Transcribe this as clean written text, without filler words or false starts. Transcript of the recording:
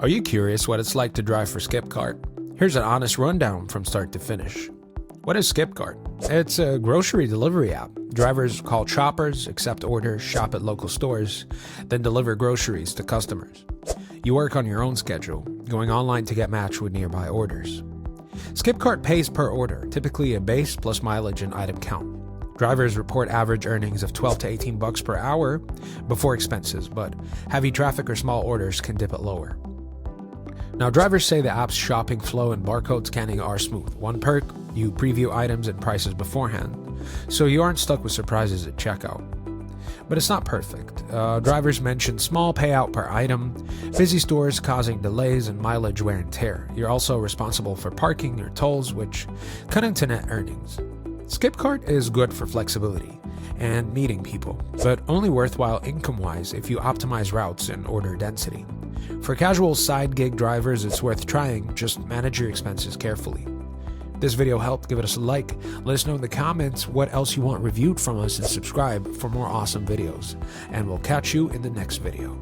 Are you curious what it's like to drive for Skipcart? Here's an honest rundown from start to finish. What is Skipcart? It's a grocery delivery app. Drivers call shoppers, accept orders, shop at local stores, then deliver groceries to customers. You work on your own schedule, going online to get matched with nearby orders. Skipcart pays per order, typically a base plus mileage and item count. Drivers report average earnings of $12 to $18 per hour before expenses, but heavy traffic or small orders can dip it lower. Now, drivers say the app's shopping flow and barcode scanning are smooth. One perk, you preview items and prices beforehand, so you aren't stuck with surprises at checkout. But it's not perfect. Drivers mention small payout per item, busy stores causing delays, and mileage wear and tear. You're also responsible for parking or tolls, which cut into net earnings. Skipcart is good for flexibility and meeting people, but only worthwhile income-wise if you optimize routes and order density. For casual side gig drivers, it's worth trying, just manage your expenses carefully. If this video helped, give us a like, let us know in the comments what else you want reviewed from us, and subscribe for more awesome videos. And we'll catch you in the next video.